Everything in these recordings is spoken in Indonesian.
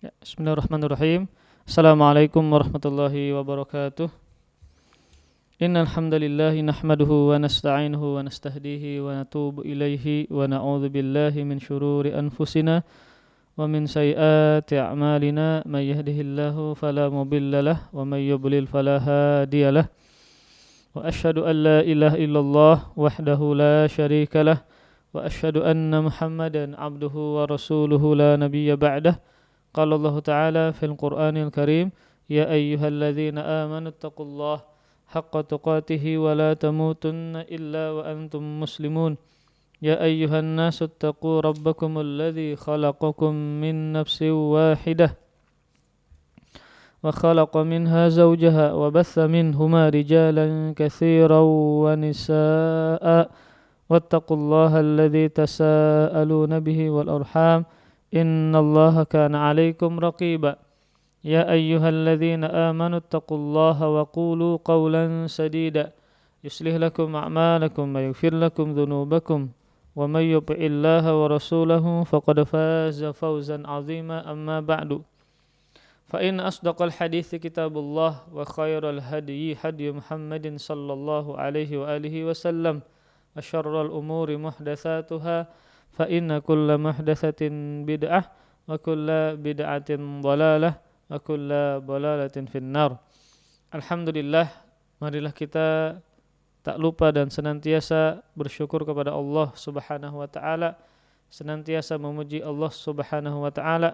Ya, Bismillahirrahmanirrahim. Assalamualaikum warahmatullahi wabarakatuh. Innal hamdalillah nahmaduhu wa nasta'inuhu wa nastahdihi wa natubu ilaihi wa na'udzu billahi min syururi anfusina wa min sayyiati a'malina may yahdihillahu fala mudilla lahu wa may yudlil fala hadiyalah. Wa asyhadu an la ilaha illallah wahdahu la syarika lah wa asyhadu anna Muhammadan 'abduhu wa rasuluhu la nabiyya ba'dah. Qala Allah Ta'ala fil Qur'anil Karim, ya ayyuhalladzina amanu taqullaha haqqa tuqatih wa la tamutunna illa wa antum muslimun. Ya ayyuhan nasu taqu rabbakumul ladzi khalaqakum min nafsin wahidah wa khalaqa minha zawjaha wa batha minhuma rijalan katsiran wa nisaa'a wattaqullaha alladzi tasaaluna bihi wal arham innallaha kana 'alaikum raqiba. Ya ayyuhalladzina amanu taqullaha wa qulu qawlan sadida yuslih lakum a'malakum wa yaghfir lakum dhunubakum wa may yuti'illaha wa rasulahu faqad faza fawzan 'azima amma ba'du. Fa in asdaqal hadithi kitabullah wa khairal hadyi hadyu Muhammadin sallallahu alaihi wa alihi wasallam wa syarral umuri muhdatsatuha fa inna kulla muhdatsatin bid'ah wa kulla bid'atin dhalalah wa kulla dhalalatin finnar. Alhamdulillah, marilah kita tak lupa dan senantiasa bersyukur kepada Allah Subhanahu wa taala, senantiasa memuji Allah Subhanahu wa taala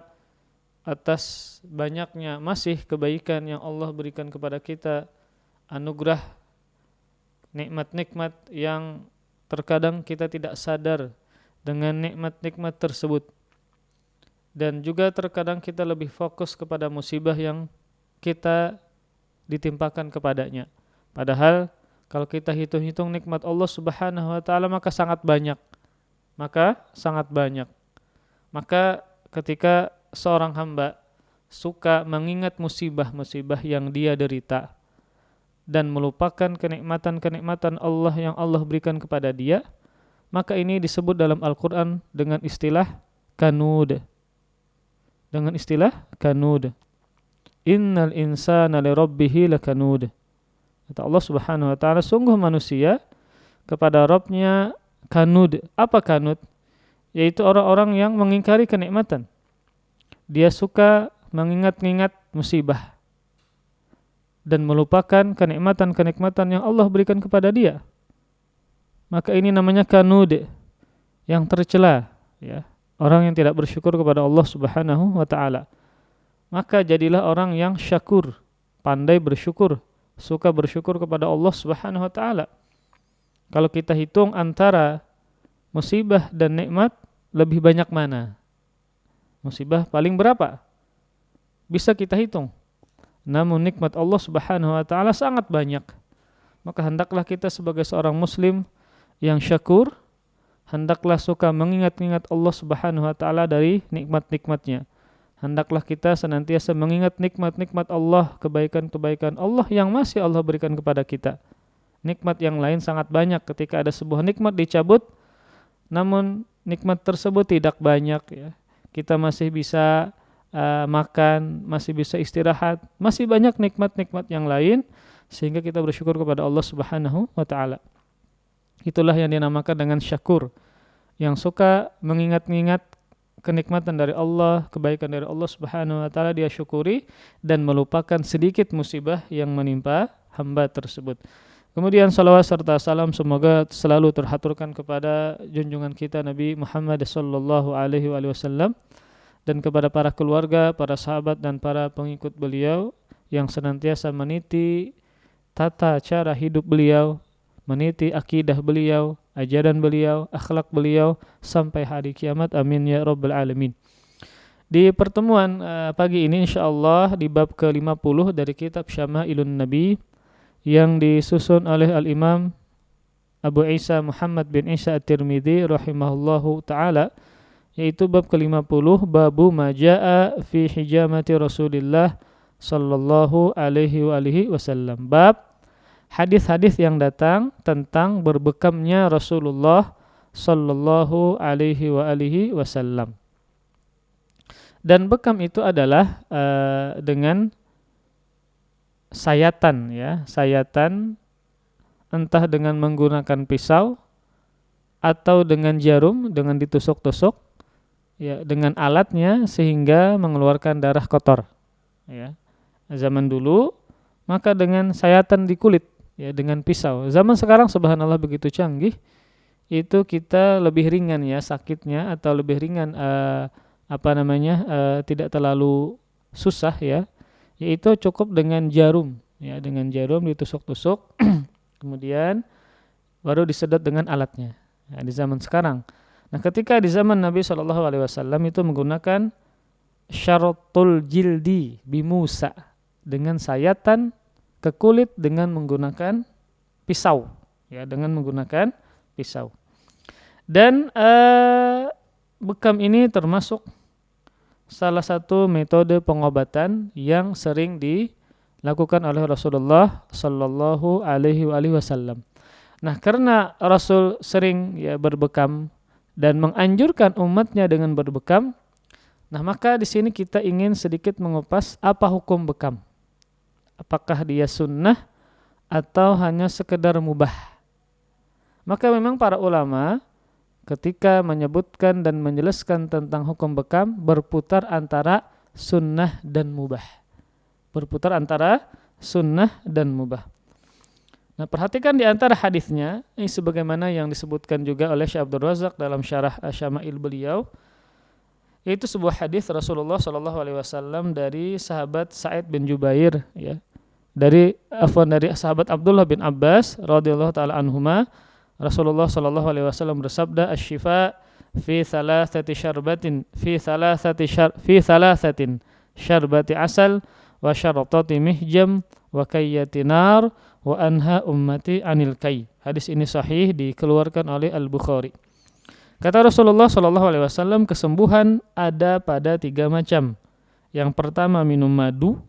atas banyaknya masih kebaikan yang Allah berikan kepada kita, anugerah, nikmat-nikmat yang terkadang kita tidak sadar dengan nikmat-nikmat tersebut, dan juga terkadang kita lebih fokus kepada musibah yang kita ditimpakan kepadanya. Padahal kalau kita hitung-hitung nikmat Allah Subhanahu wa taala maka sangat banyak. Maka ketika seorang hamba suka mengingat musibah-musibah yang dia derita dan melupakan kenikmatan-kenikmatan Allah yang Allah berikan kepada dia, maka ini disebut dalam Al-Quran dengan istilah kanud. Innal insana lirabbihi lakanud. Kata Allah Subhanahu wa taala, sungguh manusia kepada Rabbnya kanud. Apa kanud? Yaitu orang-orang yang mengingkari kenikmatan. Dia suka mengingat-ingat musibah dan melupakan kenikmatan-kenikmatan yang Allah berikan kepada dia. Maka ini namanya kanud, yang tercela, ya. Orang yang tidak bersyukur kepada Allah Subhanahu wa taala. Maka jadilah orang yang syakur, pandai bersyukur, suka bersyukur kepada Allah Subhanahu wa taala. Kalau kita hitung antara musibah dan nikmat, lebih banyak mana? Musibah paling berapa? Bisa kita hitung. Namun nikmat Allah Subhanahu wa taala sangat banyak. Maka hendaklah kita sebagai seorang muslim yang syakur, hendaklah suka mengingat-ingat Allah Subhanahu wa taala dari nikmat-nikmatnya. Hendaklah kita senantiasa mengingat nikmat-nikmat Allah, kebaikan-kebaikan Allah yang masih Allah berikan kepada kita. Nikmat yang lain sangat banyak. Ketika ada sebuah nikmat dicabut, namun nikmat tersebut tidak banyak, ya. Kita masih bisa makan, masih bisa istirahat, masih banyak nikmat-nikmat yang lain, sehingga kita bersyukur kepada Allah Subhanahu wa taala. Itulah yang dinamakan dengan syakur, yang suka mengingat-ingat kenikmatan dari Allah, kebaikan dari Allah Subhanahu wa taala, dia syukuri dan melupakan sedikit musibah yang menimpa hamba tersebut. Kemudian salawat serta salam semoga selalu terhaturkan kepada junjungan kita Nabi Muhammad sallallahu alaihi wasallam dan kepada para keluarga, para sahabat dan para pengikut beliau yang senantiasa meniti tata cara hidup beliau, meniti akidah beliau, ajaran beliau, akhlak beliau sampai hari kiamat. Amin ya rabbal alamin. Di pertemuan pagi ini insyaallah di bab ke-50 dari kitab Syama'ilun Nabi yang disusun oleh Al-Imam Abu Isa Muhammad bin Isa At-Tirmidzi rahimahullahu taala, yaitu bab ke-50, babu majaa fi hijamati Rasulillah sallallahu alaihi wasallam. Bab hadis-hadis yang datang tentang berbekamnya Rasulullah sallallahu alaihi wasallam. Dan bekam itu adalah dengan sayatan ya, sayatan entah dengan menggunakan pisau atau dengan jarum, dengan ditusuk-tusuk ya, dengan alatnya sehingga mengeluarkan darah kotor ya. Zaman dulu maka dengan sayatan di kulit ya, dengan pisau. Zaman sekarang subhanallah begitu canggih, itu kita lebih ringan ya sakitnya, atau lebih ringan tidak terlalu susah ya, yaitu cukup dengan jarum ya, dengan jarum ditusuk-tusuk kemudian baru disedot dengan alatnya ya, di zaman sekarang. Nah, ketika di zaman Nabi SAW itu menggunakan syaratul jildi bimusa, dengan sayatan ke kulit dengan menggunakan pisau ya, dengan menggunakan pisau. Dan bekam ini termasuk salah satu metode pengobatan yang sering dilakukan oleh Rasulullah Sallallahu Alaihi Wasallam. Nah, karena Rasul sering ya berbekam dan menganjurkan umatnya dengan berbekam, nah maka di sini kita ingin sedikit mengupas apa hukum bekam. Apakah dia sunnah atau hanya sekedar mubah? Maka memang para ulama ketika menyebutkan dan menjelaskan tentang hukum bekam berputar antara sunnah dan mubah. Berputar antara sunnah dan mubah. Nah, perhatikan di antara hadisnya, ini sebagaimana yang disebutkan juga oleh Syekh Abdul Razak dalam syarah Syama'il beliau, yaitu sebuah hadis Rasulullah SAW dari sahabat Sa'id bin Jubair ya. Dari sahabat Abdullah bin Abbas radhiyallahu taala anhuma, Rasulullah sallallahu alaihi wasallam bersabda, "Asy-syifa fi thalathati syarbatin fi thalathatin syarbati asal wa syartati mihjam wa kayyati nar wa anha ummati anil kay." Hadis ini sahih, dikeluarkan oleh Al-Bukhari. Kata Rasulullah sallallahu alaihi wasallam, kesembuhan ada pada 3 macam. Yang pertama minum madu,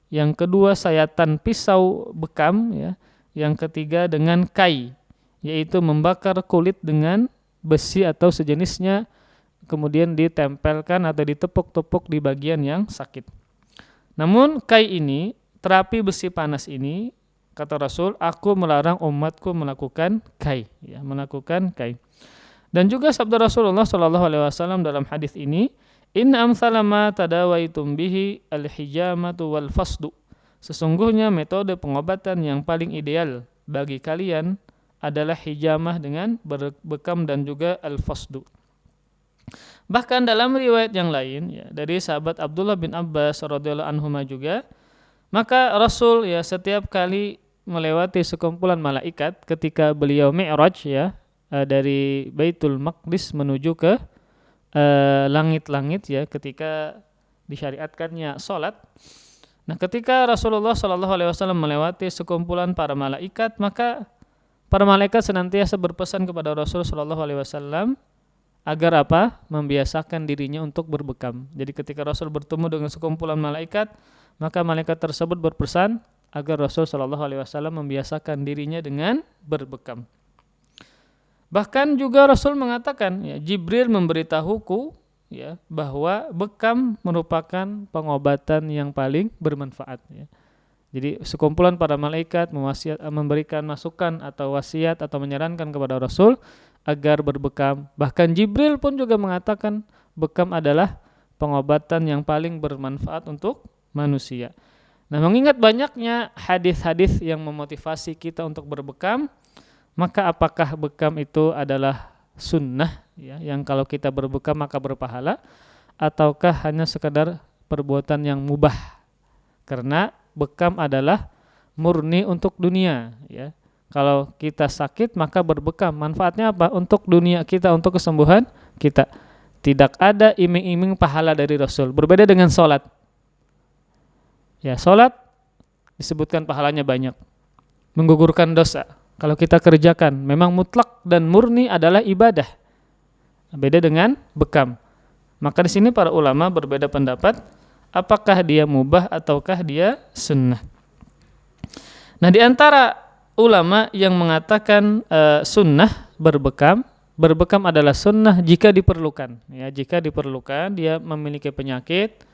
yang kedua sayatan pisau bekam ya, yang ketiga dengan kai, yaitu membakar kulit dengan besi atau sejenisnya, kemudian ditempelkan atau ditepuk-tepuk di bagian yang sakit. Namun kai ini, terapi besi panas ini, kata Rasul, aku melarang umatku melakukan kai ya, melakukan kai. Dan juga sabda Rasulullah SAW dalam hadis ini, inna amsala ma tadawaitum bihi al-hijamatu wal fasdu. Sesungguhnya metode pengobatan yang paling ideal bagi kalian adalah hijamah dengan berbekam dan juga al-fasdu. Bahkan dalam riwayat yang lain ya, dari sahabat Abdullah bin Abbas radhiyallahu anhuma juga, maka Rasul ya setiap kali melewati sekumpulan malaikat ketika beliau mi'raj ya, dari Baitul Maqdis menuju ke langit-langit ya, ketika disyariatkannya salat. Nah, ketika Rasulullah SAW melewati sekumpulan para malaikat, maka para malaikat senantiasa berpesan kepada Rasulullah SAW agar apa? Membiasakan dirinya untuk berbekam. Jadi ketika Rasul bertemu dengan sekumpulan malaikat, maka malaikat tersebut berpesan agar Rasulullah SAW membiasakan dirinya dengan berbekam. Bahkan juga Rasul mengatakan, ya, Jibril memberitahuku ya, bahwa bekam merupakan pengobatan yang paling bermanfaat. Ya. Jadi sekumpulan para malaikat memberikan masukan atau wasiat atau menyarankan kepada Rasul agar berbekam. Bahkan Jibril pun juga mengatakan bekam adalah pengobatan yang paling bermanfaat untuk manusia. Nah, mengingat banyaknya hadis-hadis yang memotivasi kita untuk berbekam, maka apakah bekam itu adalah sunnah ya, yang kalau kita berbekam maka berpahala, ataukah hanya sekedar perbuatan yang mubah? Karena bekam adalah murni untuk dunia ya. Kalau kita sakit maka berbekam, manfaatnya apa? Untuk dunia kita, untuk kesembuhan kita. Tidak ada iming-iming pahala dari Rasul. Berbeda dengan sholat. Ya, sholat disebutkan pahalanya banyak, menggugurkan dosa. Kalau kita kerjakan memang mutlak dan murni adalah ibadah. Beda dengan bekam. Maka di sini para ulama berbeda pendapat, apakah dia mubah ataukah dia sunnah. Nah, di antara ulama yang mengatakan sunnah berbekam berbekam adalah sunnah jika diperlukan. Ya, jika diperlukan dia memiliki penyakit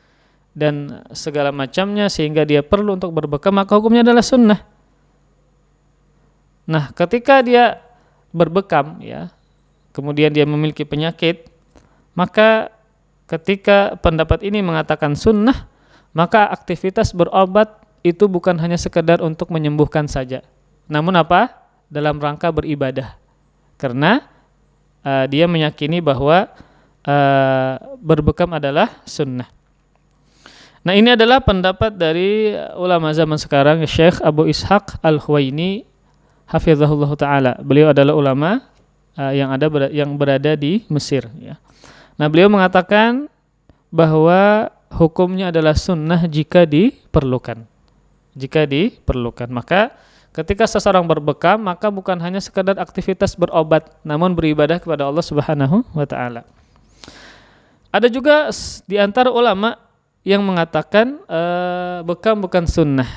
dan segala macamnya sehingga dia perlu untuk berbekam, maka hukumnya adalah sunnah. Nah, ketika dia berbekam, ya, kemudian dia memiliki penyakit, maka ketika pendapat ini mengatakan sunnah, maka aktivitas berobat itu bukan hanya sekedar untuk menyembuhkan saja, namun apa? Dalam rangka beribadah. Karena dia meyakini bahwa berbekam adalah sunnah. Nah, ini adalah pendapat dari ulama zaman sekarang, Syekh Abu Ishaq Al-Huwaini hafizahullah ta'ala. Beliau adalah ulama yang berada di Mesir, ya. Nah, beliau mengatakan bahwa hukumnya adalah sunnah jika diperlukan. Jika diperlukan, maka ketika seseorang berbekam, maka bukan hanya sekedar aktivitas berobat, namun beribadah kepada Allah Subhanahu wa ta'ala. Ada juga di antara ulama yang mengatakan bekam bukan sunnah,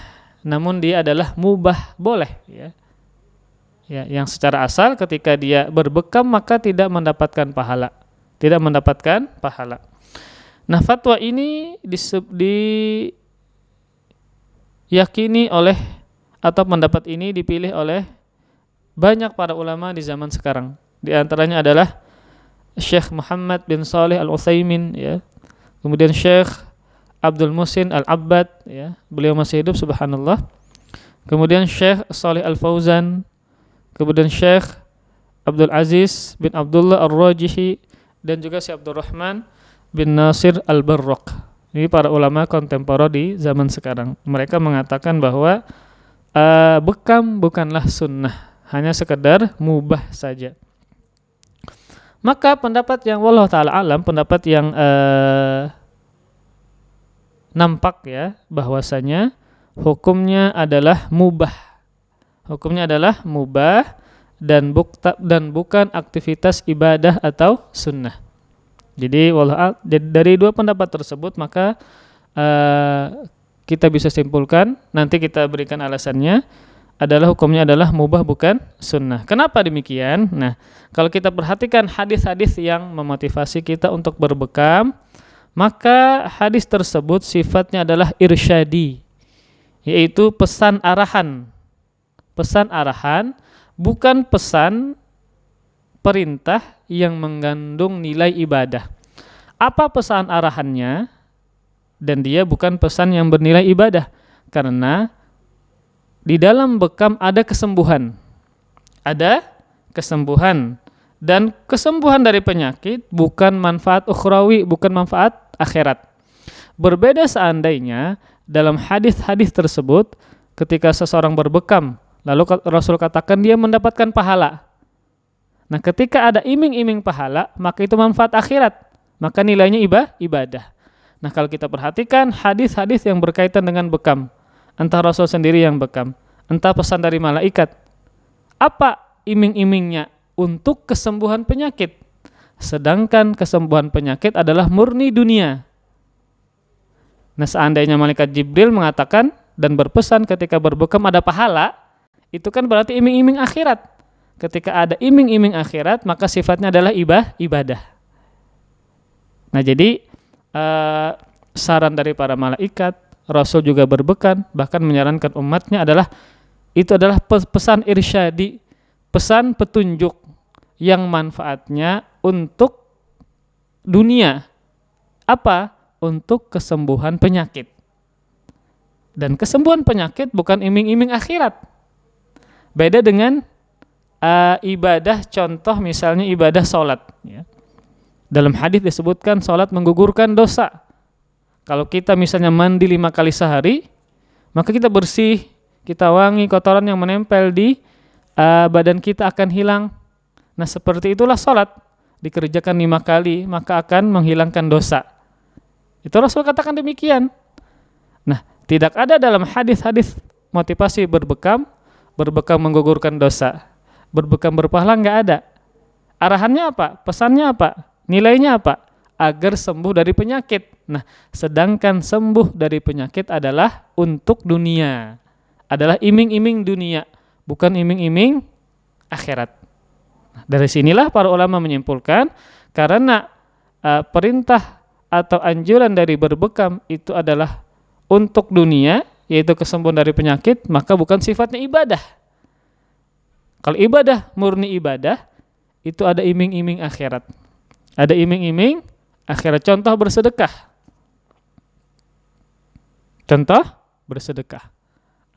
namun dia adalah mubah, boleh, ya. Ya, yang secara asal ketika dia berbekam maka tidak mendapatkan pahala. Tidak mendapatkan pahala. Nah, fatwa ini diyakini oleh, atau pendapat ini dipilih oleh banyak para ulama di zaman sekarang. Di antaranya adalah Syekh Muhammad bin Shalih Al-Utsaimin, ya. Kemudian Syekh Abdul Muhsin Al-Abbad, ya. Beliau masih hidup, subhanallah. Kemudian Syekh Shalih Al-Fauzan, kemudian Syekh Abdul Aziz bin Abdullah Ar-Rajihi, dan juga Syekh Abdul Rahman bin Nasir Al-Barraq. Ini para ulama kontemporer di zaman sekarang. Mereka mengatakan bahwa bekam bukanlah sunnah, hanya sekedar mubah saja. Maka pendapat yang wallahu ta'ala alam, pendapat yang nampak, ya, bahwasanya hukumnya adalah mubah. Hukumnya adalah mubah dan bukan aktivitas ibadah atau sunnah. Jadi dari dua pendapat tersebut maka kita bisa simpulkan, nanti kita berikan alasannya, adalah hukumnya adalah mubah bukan sunnah. Kenapa demikian? Nah, kalau kita perhatikan hadis-hadis yang memotivasi kita untuk berbekam, maka hadis tersebut sifatnya adalah irsyadi, yaitu pesan arahan. Pesan arahan, bukan pesan perintah yang mengandung nilai ibadah. Apa pesan arahannya? Dan dia bukan pesan yang bernilai ibadah, karena di dalam bekam ada kesembuhan. Ada kesembuhan, dan kesembuhan dari penyakit bukan manfaat ukhrawi, bukan manfaat akhirat. Berbeda seandainya dalam hadis-hadis tersebut ketika seseorang berbekam, lalu Rasul katakan dia mendapatkan pahala. Nah, ketika ada iming-iming pahala, maka itu manfaat akhirat, maka nilainya ibadah. Nah, kalau kita perhatikan hadis-hadis yang berkaitan dengan bekam, entah Rasul sendiri yang bekam, entah pesan dari malaikat, apa iming-imingnya? Untuk kesembuhan penyakit. Sedangkan kesembuhan penyakit adalah murni dunia. Nah, seandainya malaikat Jibril mengatakan dan berpesan ketika berbekam ada pahala, itu kan berarti iming-iming akhirat. Ketika ada iming-iming akhirat, maka sifatnya adalah ibadah. Nah, jadi saran dari para malaikat, Rasul juga berbekam, bahkan menyarankan umatnya itu adalah pesan irsyadi, pesan petunjuk yang manfaatnya untuk dunia. Apa? Untuk kesembuhan penyakit. Dan kesembuhan penyakit bukan iming-iming akhirat. Beda dengan ibadah, contoh misalnya ibadah sholat, ya. Dalam hadis disebutkan sholat menggugurkan dosa. Kalau kita misalnya mandi 5 kali sehari, maka kita bersih, kita wangi, kotoran yang menempel di badan kita akan hilang. Nah, seperti itulah sholat, dikerjakan 5 kali, maka akan menghilangkan dosa. Itu Rasul katakan demikian. Nah, tidak ada dalam hadis-hadis motivasi berbekam menggugurkan dosa, berbekam berpahala, nggak ada. Arahannya apa? Pesannya apa? Nilainya apa? Agar sembuh dari penyakit. Nah, sedangkan sembuh dari penyakit adalah untuk dunia, adalah iming-iming dunia, bukan iming-iming akhirat. Dari sinilah para ulama menyimpulkan karena perintah atau anjuran dari berbekam itu adalah untuk dunia, yaitu kesembuhan dari penyakit, maka bukan sifatnya ibadah. Kalau ibadah murni ibadah, itu ada iming-iming akhirat. Ada iming-iming akhirat. Contoh bersedekah. Contoh bersedekah.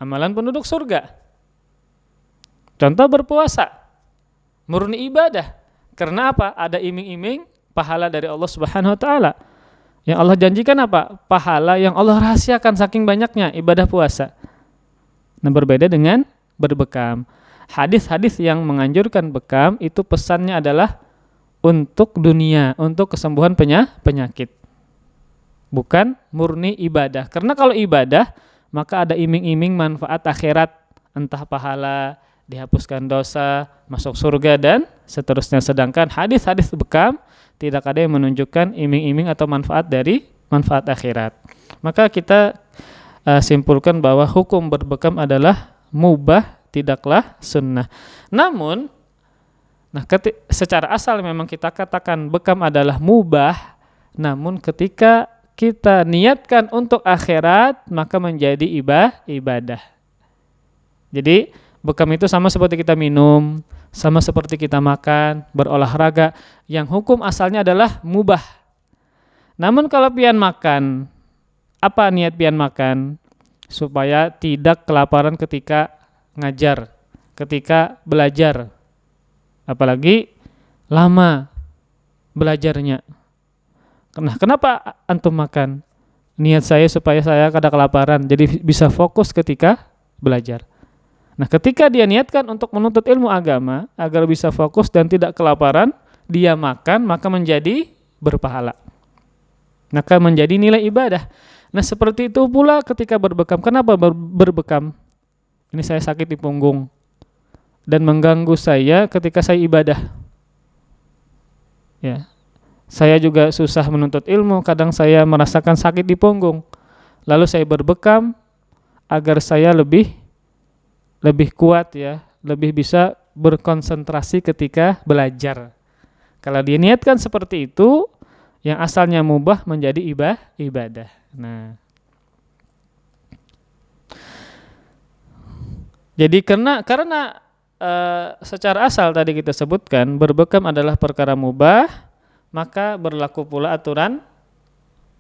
Amalan penduduk surga. Contoh berpuasa. Murni ibadah. Karena apa? Ada iming-iming pahala dari Allah Subhanahu wa taala. Yang Allah janjikan apa? Pahala yang Allah rahasiakan saking banyaknya ibadah puasa. Nah, berbeda dengan berbekam. Hadis-hadis yang menganjurkan bekam itu pesannya adalah untuk dunia, untuk kesembuhan penyakit. Bukan murni ibadah. Karena kalau ibadah, maka ada iming-iming manfaat akhirat, entah pahala, dihapuskan dosa, masuk surga dan seterusnya. Sedangkan hadis-hadis bekam tidak ada yang menunjukkan iming-iming atau manfaat dari manfaat akhirat. Maka kita simpulkan bahwa hukum berbekam adalah mubah, tidaklah sunnah. Namun, secara asal memang kita katakan bekam adalah mubah, namun ketika kita niatkan untuk akhirat, maka menjadi ibadah. Jadi, bekam itu sama seperti kita minum, sama seperti kita makan, berolahraga, yang hukum asalnya adalah mubah. Namun kalau pian makan, apa niat pian makan? Supaya tidak kelaparan ketika ngajar, ketika belajar, apalagi lama belajarnya. Nah, kenapa antum makan? Niat saya supaya saya kada kelaparan, jadi bisa fokus ketika belajar. Nah, ketika dia niatkan untuk menuntut ilmu agama agar bisa fokus dan tidak kelaparan, dia makan, maka menjadi berpahala. Maka menjadi nilai ibadah. Nah, seperti itu pula ketika berbekam. Kenapa berbekam? Ini saya sakit di punggung dan mengganggu saya ketika saya ibadah. Ya. Saya juga susah menuntut ilmu, kadang saya merasakan sakit di punggung. Lalu saya berbekam agar saya lebih kuat ya, lebih bisa berkonsentrasi ketika belajar. Kalau dia niatkan seperti itu, yang asalnya mubah menjadi ibadah. Nah, jadi karena secara asal tadi kita sebutkan berbekam adalah perkara mubah, maka berlaku pula aturan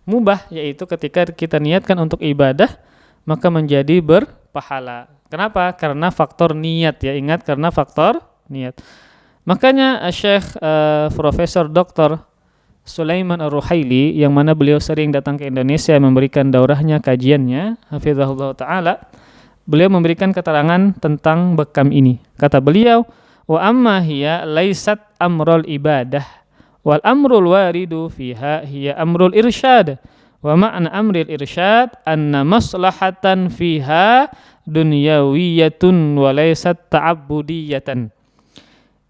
mubah, yaitu ketika kita niatkan untuk ibadah maka menjadi berpahala. Kenapa? Karena faktor niat ya, ingat karena faktor niat. Makanya Syekh Profesor Dr. Sulaiman Ar-Ruhaili yang mana beliau sering datang ke Indonesia memberikan daurahnya, kajiannya, hafizahullah ta'ala, beliau memberikan keterangan tentang bekam ini. Kata beliau, wa amma hiya laisat amrul ibadah wal amrul waridu fiha hiya amrul irsyad. Wa ma'na amril irsyad anna maslahatan fiha dunyawiyatun wa laisat ta'abbudiyatan.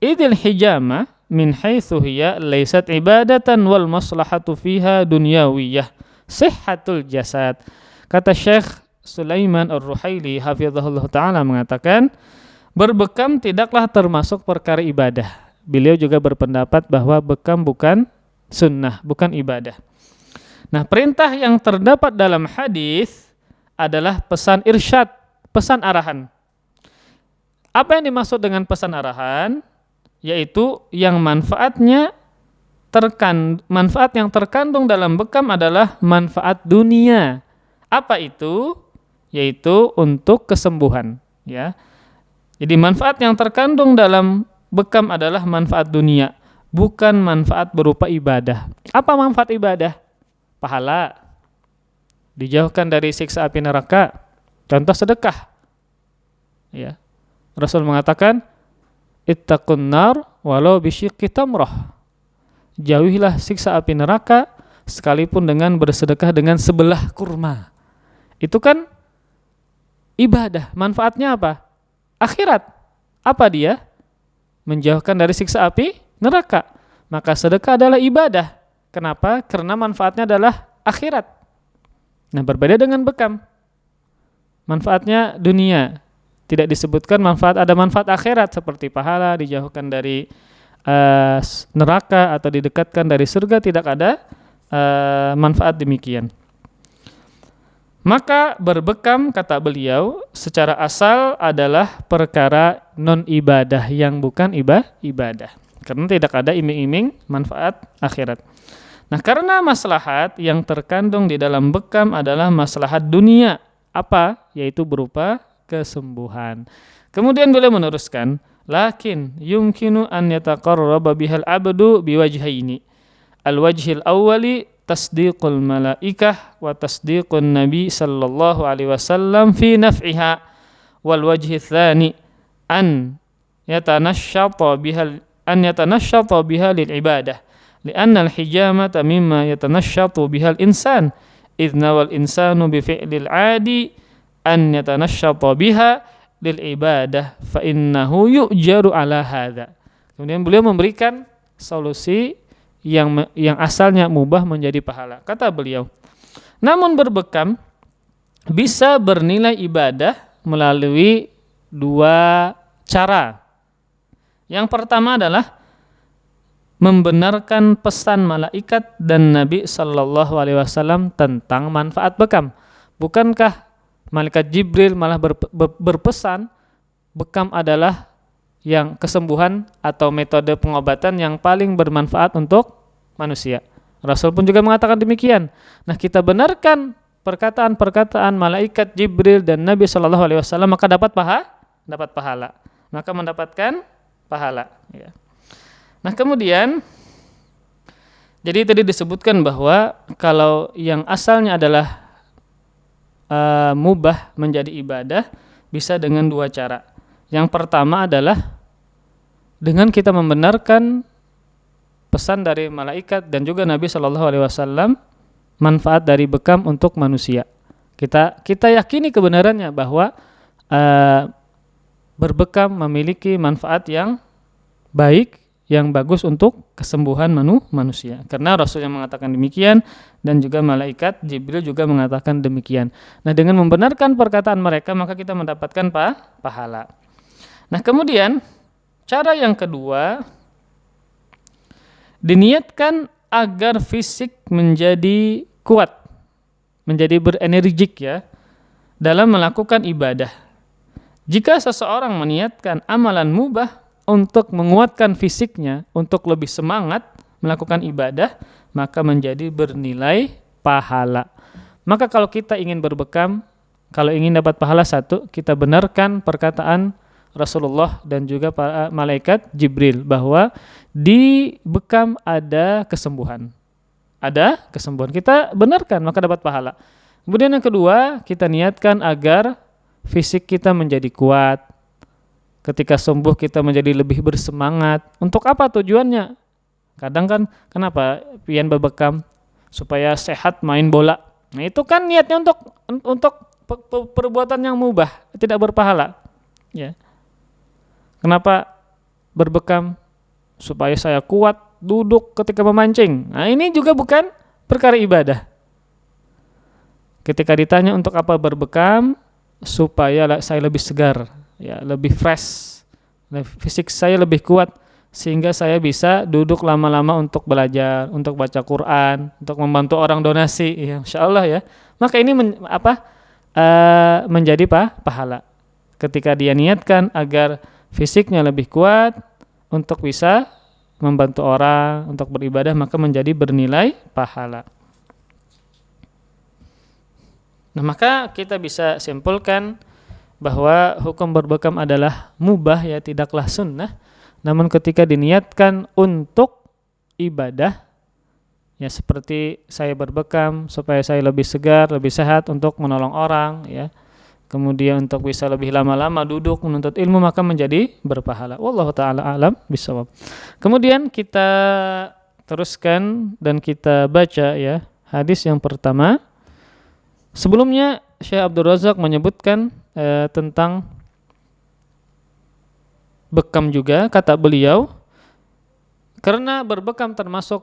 Idil hijama min haitsu hiya laisat ibadatan wal maslahatu fiha dunyawiyah sihhatul jasad. Kata Syekh Sulaiman Ar-Ruhaili hafizahullah ta'ala mengatakan, berbekam tidaklah termasuk perkara ibadah. Beliau juga berpendapat bahwa bekam bukan sunnah, bukan ibadah. Nah, perintah yang terdapat dalam hadis adalah pesan irsyad, pesan arahan. Apa yang dimaksud dengan pesan arahan? Yaitu yang manfaat yang terkandung dalam bekam adalah manfaat dunia. Apa itu? Yaitu untuk kesembuhan, ya. Jadi manfaat yang terkandung dalam bekam adalah manfaat dunia, bukan manfaat berupa ibadah. Apa manfaat ibadah? Pahala, dijauhkan dari siksa api neraka. Contoh sedekah. Ya. Rasul mengatakan, ittaqun nar walau bisyiqqi tamrah. Jauhilah siksa api neraka sekalipun dengan bersedekah dengan sebelah kurma. Itu kan ibadah. Manfaatnya apa? Akhirat. Apa dia? Menjauhkan dari siksa api neraka. Maka sedekah adalah ibadah. Kenapa? Karena manfaatnya adalah akhirat. Nah, berbeda dengan bekam. Manfaatnya dunia. Tidak disebutkan ada manfaat akhirat seperti pahala, dijauhkan dari neraka atau didekatkan dari surga, tidak ada manfaat demikian. Maka berbekam, kata beliau, secara asal adalah perkara non ibadah yang bukan ibadah. Karena tidak ada iming-iming manfaat akhirat. Nah, karena maslahat yang terkandung di dalam bekam adalah maslahat dunia. Apa? Yaitu berupa kesembuhan. Kemudian beliau meneruskan, lakin yumkinu an yataqarraba bihal abdu biwajhaini. Al-wajhil awwali tasdiqul malaikah wa tasdiqun nabi sallallahu alaihi wasallam fi naf'iha, wal wajhi tsani an yatanashshata biha lil ibadah, li'anna al-hijamata mimma yatanashshatu biha al-insan idna wal insanu bi fi'lil 'adi an yatanashshata biha lil ibadah fa innahu yu'jaru ala hadza. Kemudian beliau memberikan solusi yang asalnya mubah menjadi pahala. Kata beliau, namun berbekam bisa bernilai ibadah melalui dua cara. Yang pertama adalah membenarkan pesan malaikat dan Nabi sallallahu alaihi wasallam tentang manfaat bekam. Bukankah malaikat Jibril malah berpesan bekam adalah yang kesembuhan atau metode pengobatan yang paling bermanfaat untuk manusia. Rasul pun juga mengatakan demikian. Nah, kita benarkan perkataan-perkataan malaikat Jibril dan Nabi sallallahu alaihi wasallam, maka dapat pahala. Maka mendapatkan pahala, ya. Nah, kemudian jadi tadi disebutkan bahwa kalau yang asalnya adalah mubah menjadi ibadah bisa dengan dua cara. Yang pertama adalah dengan kita membenarkan pesan dari malaikat dan juga Nabi Shallallahu Alaihi Wasallam manfaat dari bekam untuk manusia. Kita yakini kebenarannya bahwa berbekam memiliki manfaat yang baik, yang bagus untuk kesembuhan manusia. Karena Rasul yang mengatakan demikian dan juga malaikat Jibril juga mengatakan demikian. Nah, dengan membenarkan perkataan mereka maka kita mendapatkan pahala. Nah, kemudian cara yang kedua, diniatkan agar fisik menjadi kuat, menjadi berenergik ya dalam melakukan ibadah. Jika seseorang meniatkan amalan mubah untuk menguatkan fisiknya, untuk lebih semangat melakukan ibadah, maka menjadi bernilai pahala. Maka kalau kita ingin berbekam, kalau ingin dapat pahala, satu, kita benarkan perkataan Rasulullah dan juga para malaikat Jibril bahwa di bekam ada kesembuhan. Ada kesembuhan. Kita benarkan maka dapat pahala. Kemudian yang kedua, kita niatkan agar fisik kita menjadi kuat. Ketika sembuh kita menjadi lebih bersemangat. Untuk apa tujuannya? Kadang kan kenapa pian berbekam? Supaya sehat main bola. Nah, itu kan niatnya untuk perbuatan yang mubah, tidak berpahala. Ya. Kenapa berbekam? Supaya saya kuat duduk ketika memancing. Nah, ini juga bukan perkara ibadah. Ketika ditanya untuk apa berbekam, supaya saya lebih segar, ya, lebih fresh, fisik saya lebih kuat, sehingga saya bisa duduk lama-lama untuk belajar, untuk baca Quran, untuk membantu orang donasi, ya, Insya Allah ya. Maka ini menjadi pahala. Ketika dia niatkan agar fisiknya lebih kuat untuk bisa membantu orang, untuk beribadah, maka menjadi bernilai pahala. Nah, maka kita bisa simpulkan bahwa hukum berbekam adalah mubah, ya, tidaklah sunnah. Namun ketika diniatkan untuk ibadah, ya, seperti saya berbekam supaya saya lebih segar, lebih sehat untuk menolong orang, ya, kemudian untuk bisa lebih lama-lama duduk menuntut ilmu, maka menjadi berpahala. Wallahu ta'ala alam bisawab. Kemudian kita teruskan dan kita baca, ya, hadis yang pertama. Sebelumnya Syekh Abdul Razak menyebutkan tentang bekam juga. Kata beliau, karena berbekam termasuk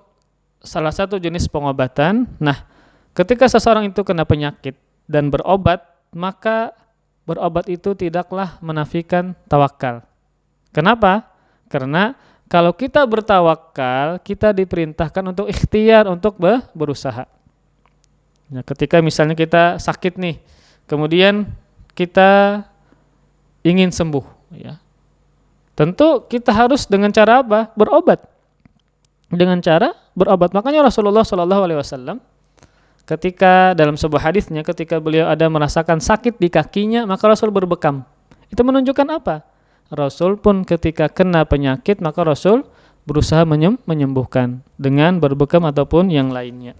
salah satu jenis pengobatan. Nah, ketika seseorang itu kena penyakit dan berobat, maka berobat itu tidaklah menafikan tawakal. Kenapa? Karena kalau kita bertawakal, kita diperintahkan untuk ikhtiar, untuk berusaha. Nah, ketika misalnya kita sakit nih, kemudian kita ingin sembuh, ya. Tentu kita harus dengan cara apa? Berobat. Dengan cara berobat. Makanya Rasulullah SAW ketika dalam sebuah hadisnya, ketika beliau ada merasakan sakit di kakinya, maka Rasul berbekam. Itu menunjukkan apa? Rasul pun ketika kena penyakit, maka Rasul berusaha menyembuhkan dengan berbekam ataupun yang lainnya.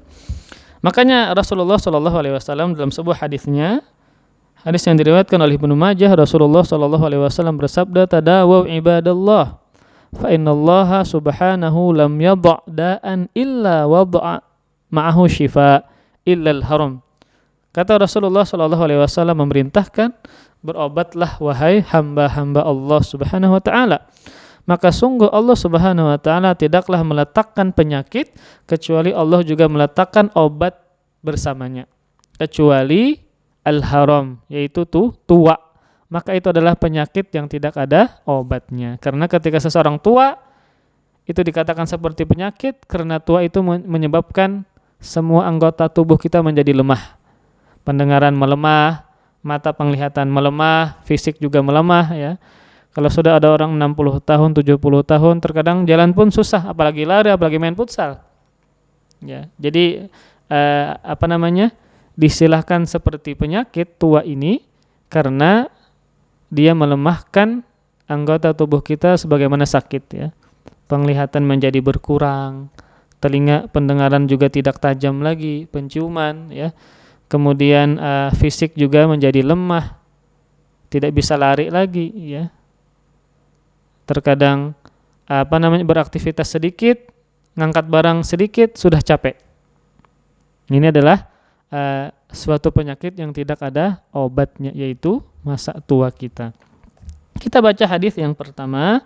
Makanya Rasulullah SAW dalam sebuah hadisnya, hadis yang diriwayatkan oleh Ibnu Majah, Rasulullah SAW bersabda, "Tadawaw ibadallah, fa innallaha subhanahu lam yadha' da'an illa wada'a ma'ahu shifa illa al-haram." Kata Rasulullah SAW memerintahkan, berobatlah wahai hamba-hamba Allah Subhanahu wa taala. Maka sungguh Allah Subhanahu wa taala tidaklah meletakkan penyakit kecuali Allah juga meletakkan obat bersamanya. Kecuali al-haram, yaitu tua. Maka itu adalah penyakit yang tidak ada obatnya. Karena ketika seseorang tua itu dikatakan seperti penyakit karena tua itu menyebabkan semua anggota tubuh kita menjadi lemah. Pendengaran melemah, mata penglihatan melemah, fisik juga melemah, ya. Kalau sudah ada orang 60 tahun, 70 tahun, terkadang jalan pun susah, apalagi lari, apalagi main futsal. Ya, jadi disilahkan seperti penyakit tua ini karena dia melemahkan anggota tubuh kita sebagaimana sakit, ya. Penglihatan menjadi berkurang, telinga pendengaran juga tidak tajam lagi, penciuman, ya. Kemudian fisik juga menjadi lemah, tidak bisa lari lagi, ya. Terkadang beraktivitas sedikit, ngangkat barang sedikit sudah capek. Ini adalah suatu penyakit yang tidak ada obatnya, yaitu masa tua kita. Kita baca hadis yang pertama.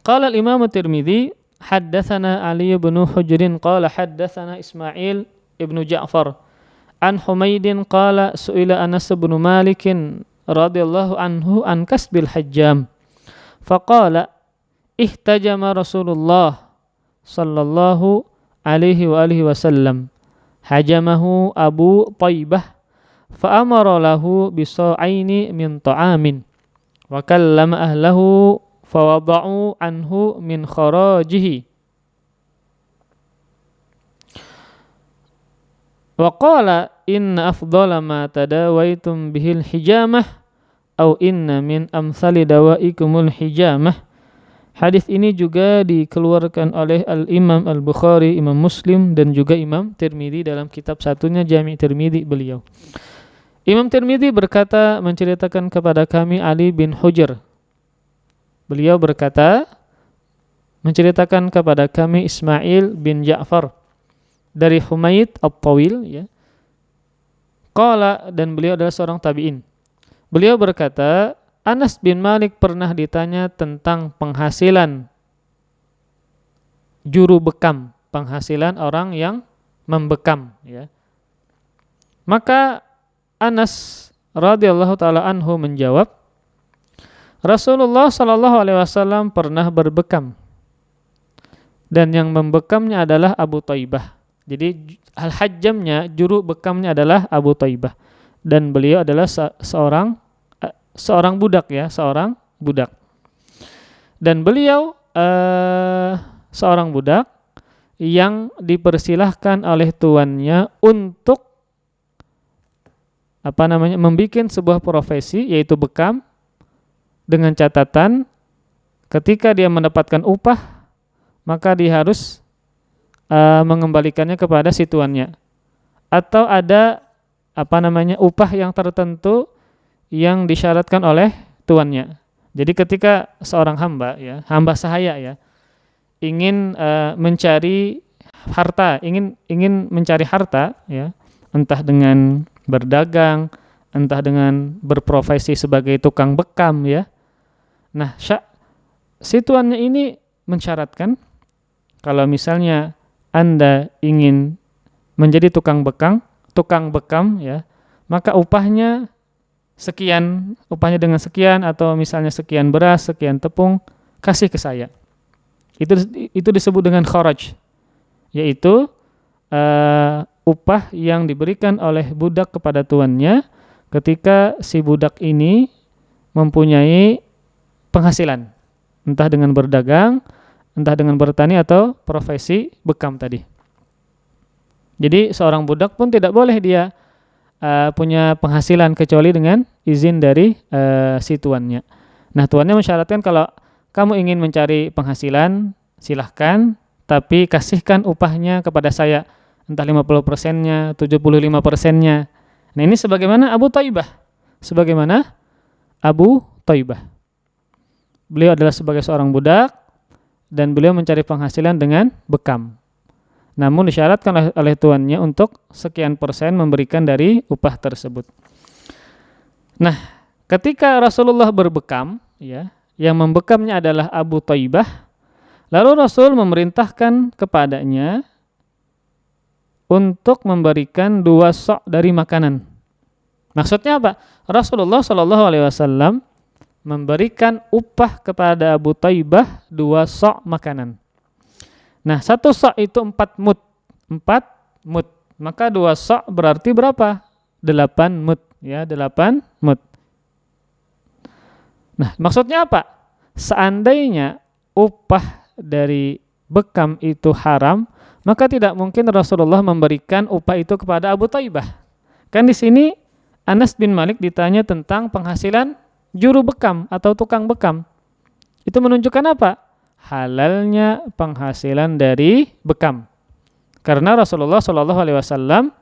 Qala al-Imam Tirmidzi, haddatsana Ali bin Hujr qala haddatsana Ismail ibnu Ja'far an Humaidin qala su'ila Anas bin Malik radhiyallahu anhu an kasbil hajjam faqala ihtajama Rasulullah sallallahu alaihi wa alihi wasallam hajamahu Abu Taibah fa amara lahu bisa'aini min ta'amin wa kallama ahlahu fa wada'u anhu min kharajihi wa qala inna afdhala ma tadawaitum bihil hijamah au inna min amsali dawaikumul hijamah. Hadis ini juga dikeluarkan oleh Al-Imam Al-Bukhari, Imam Muslim dan juga Imam Tirmidzi dalam kitab satunya Jami' Tirmidzi beliau. Imam Tirmidzi berkata menceritakan kepada kami Ali bin Hujr. Beliau berkata menceritakan kepada kami Ismail bin Ja'far dari Humaid At-Tawil, ya. Qala, dan beliau adalah seorang tabi'in. Beliau berkata, Anas bin Malik pernah ditanya tentang penghasilan juru bekam, penghasilan orang yang membekam, ya. Maka Anas radhiyallahu taala anhu menjawab, Rasulullah sallallahu alaihi wasallam pernah berbekam dan yang membekamnya adalah Abu Taibah. Jadi al-hajjamnya, juru bekamnya adalah Abu Taibah, dan beliau adalah seorang budak, ya, seorang budak. Dan beliau seorang budak yang dipersilahkan oleh tuannya untuk membikin sebuah profesi, yaitu bekam, dengan catatan ketika dia mendapatkan upah maka dia harus mengembalikannya kepada si tuannya, atau ada upah yang tertentu yang disyaratkan oleh tuannya. Jadi ketika seorang hamba, ya, hamba sahaya, ya, ingin mencari harta, ingin mencari harta, ya, entah dengan berdagang, entah dengan berprofesi sebagai tukang bekam, ya. Nah, si tuannya ini mensyaratkan kalau misalnya Anda ingin menjadi tukang bekam, ya, maka upahnya sekian, upahnya dengan sekian, atau misalnya sekian beras, sekian tepung, kasih ke saya. Itu disebut dengan kharaj, yaitu upah yang diberikan oleh budak kepada tuannya ketika si budak ini mempunyai penghasilan, entah dengan berdagang, entah dengan bertani atau profesi bekam tadi. Jadi seorang budak pun tidak boleh dia punya penghasilan kecuali dengan izin dari si tuannya. Nah, tuannya mensyaratkan kalau kamu ingin mencari penghasilan, silahkan, tapi kasihkan upahnya kepada saya, entah 50%-nya, 75%-nya. Nah, ini sebagaimana Abu Thaibah. Sebagaimana Abu Thaibah. Beliau adalah sebagai seorang budak dan beliau mencari penghasilan dengan bekam. Namun disyaratkan oleh tuannya untuk sekian persen memberikan dari upah tersebut. Nah, ketika Rasulullah berbekam, ya, yang membekamnya adalah Abu Thaibah, lalu Rasul memerintahkan kepadanya untuk memberikan 2 sok dari makanan. Maksudnya apa? Rasulullah Shallallahu Alaihi Wasallam memberikan upah kepada Abu Thaibah 2 sok makanan. Nah, 1 sok itu 4 mud. 4 mud. Maka 2 sok berarti berapa? 8 mud. Ya, 8 mud. Nah, maksudnya apa? Seandainya upah dari bekam itu haram, maka tidak mungkin Rasulullah memberikan upah itu kepada Abu Thaibah. Kan di sini Anas bin Malik ditanya tentang penghasilan juru bekam atau tukang bekam. Itu menunjukkan apa? Halalnya penghasilan dari bekam. Karena Rasulullah Shallallahu Alaihi Wasallam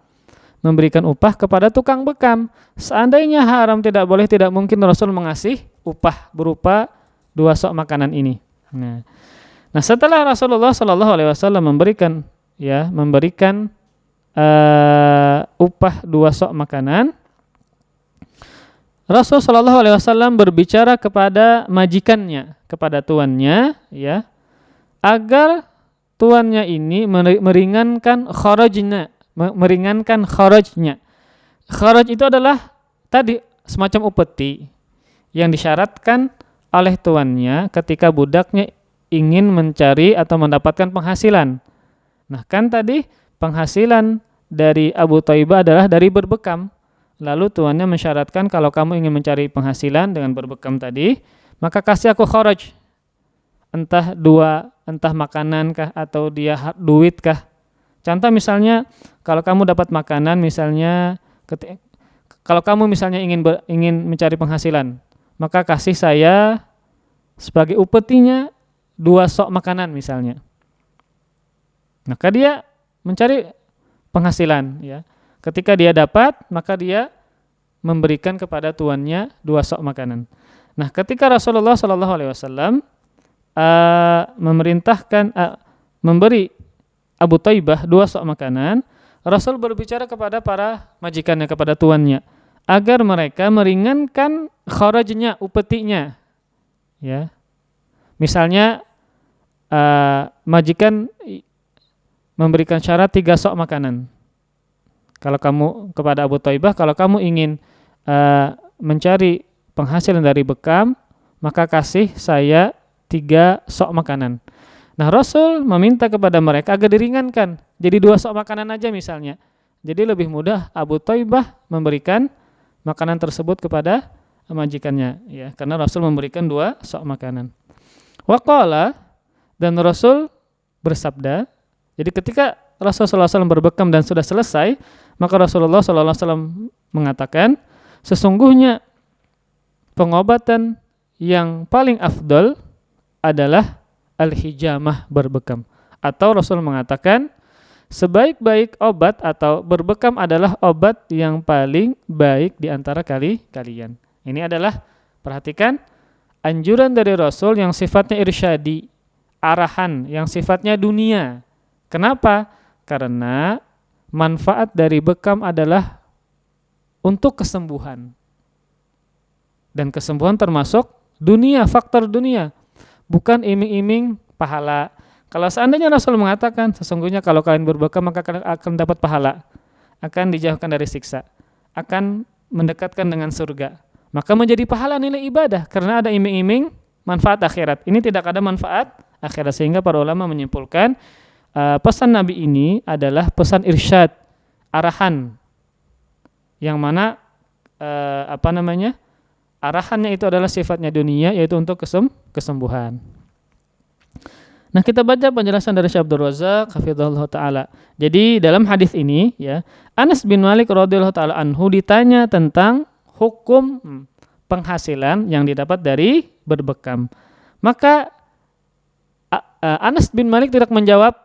memberikan upah kepada tukang bekam. Seandainya haram, tidak boleh, tidak mungkin Rasul mengasih upah berupa 2 sok makanan ini. Nah, setelah Rasulullah Shallallahu Alaihi Wasallam memberikan upah 2 sok makanan, Rasul Shallallahu Alaihi Wasallam berbicara kepada majikannya, kepada tuannya, ya, agar tuannya ini meringankan kharajnya. Kharaj itu adalah tadi semacam upeti yang disyaratkan oleh tuannya ketika budaknya ingin mencari atau mendapatkan penghasilan. Nah, kan tadi penghasilan dari Abu Thaibah adalah dari berbekam. Lalu tuannya mensyaratkan kalau kamu ingin mencari penghasilan dengan berbekam tadi, maka kasih aku kharaj. Entah 2, entah makanan kah atau dia duit kah. Contoh misalnya kalau kamu dapat makanan, misalnya kalau kamu misalnya ingin mencari penghasilan, maka kasih saya sebagai upetinya 2 sok makanan misalnya. Maka dia mencari penghasilan, ya. Ketika dia dapat, maka dia memberikan kepada tuannya 2 sok makanan. Nah, ketika Rasulullah Shallallahu Alaihi Wasallam memerintahkan memberi Abu Thaibah 2 sok makanan, Rasul berbicara kepada para majikannya, kepada tuannya, agar mereka meringankan kharajnya, upetinya. Ya, misalnya majikan memberikan syarat 3 sok makanan. Kalau kamu kepada Abu Thaibah, kalau kamu ingin mencari penghasilan dari bekam, maka kasih saya 3 sok makanan. Nah, Rasul meminta kepada mereka agar diringankan, jadi 2 sok makanan aja misalnya. Jadi lebih mudah Abu Thaibah memberikan makanan tersebut kepada majikannya, ya, karena Rasul memberikan 2 sok makanan. Waqala, dan Rasul bersabda, jadi ketika Rasulullah SAW berbekam dan sudah selesai, maka Rasulullah SAW mengatakan, sesungguhnya pengobatan yang paling afdol adalah al-hijamah, berbekam. Atau Rasul mengatakan, sebaik-baik obat atau berbekam adalah obat yang paling baik di antara kalian. Ini adalah, perhatikan, anjuran dari Rasul yang sifatnya irsyadi, arahan yang sifatnya dunia. Kenapa? Karena manfaat dari bekam adalah untuk kesembuhan. Dan kesembuhan termasuk dunia, faktor dunia. Bukan iming-iming pahala. Kalau seandainya Rasul mengatakan, sesungguhnya kalau kalian berbekam maka kalian akan dapat pahala, akan dijauhkan dari siksa, akan mendekatkan dengan surga, maka menjadi pahala nilai ibadah. Karena ada iming-iming manfaat akhirat. Ini tidak ada manfaat akhirat. Sehingga para ulama menyimpulkan pesan Nabi ini adalah pesan irsyad, arahan, yang mana arahannya itu adalah sifatnya dunia, yaitu untuk kesembuhan. Nah, kita baca penjelasan dari Syekh Abdul Razak hafizahullah taala. Jadi dalam hadis ini ya, Anas bin Malik radhiyallahu taala anhu ditanya tentang hukum penghasilan yang didapat dari berbekam. Maka Anas bin Malik tidak menjawab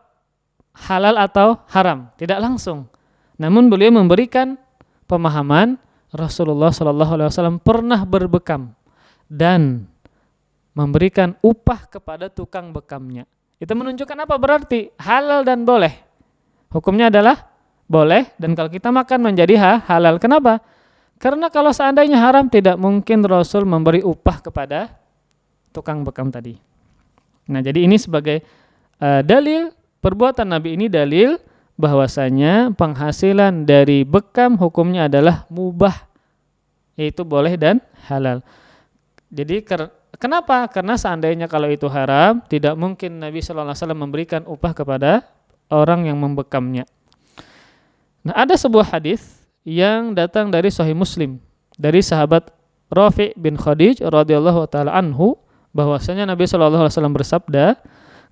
halal atau haram, tidak langsung. Namun beliau memberikan pemahaman Rasulullah sallallahu alaihi wasallam pernah berbekam dan memberikan upah kepada tukang bekamnya. Itu menunjukkan apa? Berarti halal dan boleh. Hukumnya adalah boleh, dan kalau kita makan menjadi halal. Kenapa? Karena kalau seandainya haram, tidak mungkin Rasul memberi upah kepada tukang bekam tadi. Nah, jadi ini sebagai dalil, perbuatan Nabi ini dalil bahwasanya penghasilan dari bekam hukumnya adalah mubah, yaitu boleh dan halal. Jadi kenapa? Karena seandainya kalau itu haram, tidak mungkin Nabi sallallahu alaihi wasallam memberikan upah kepada orang yang membekamnya. Nah, ada sebuah hadis yang datang dari Sahih Muslim dari sahabat Rafi' bin Khadij radhiyallahu taala anhu, bahwasanya Nabi sallallahu alaihi wasallam bersabda,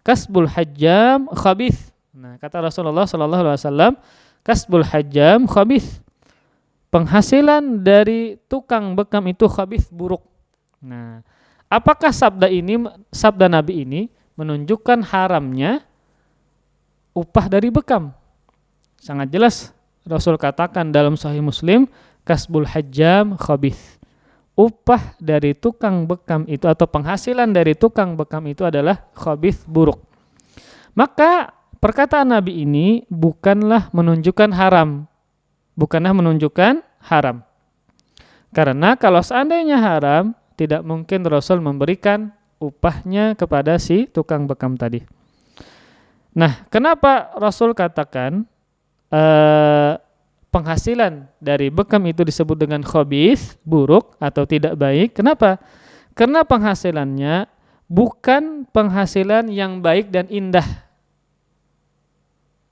"Kasbul hajjam khabith." Nah, kata Rasulullah sallallahu alaihi wasallam, "Kasbul hajjam khabith." Penghasilan dari tukang bekam itu khabith, buruk. Nah, apakah sabda Nabi ini menunjukkan haramnya upah dari bekam? Sangat jelas Rasul katakan dalam Sahih Muslim, kasbul hajjam khabith. Upah dari tukang bekam itu atau penghasilan dari tukang bekam itu adalah khabith, buruk. Maka perkataan Nabi ini bukanlah menunjukkan haram. Karena kalau seandainya haram, tidak mungkin Rasul memberikan upahnya kepada si tukang bekam tadi. Nah, kenapa Rasul katakan penghasilan dari bekam itu disebut dengan khabith, buruk atau tidak baik? Kenapa? Karena penghasilannya bukan penghasilan yang baik dan indah.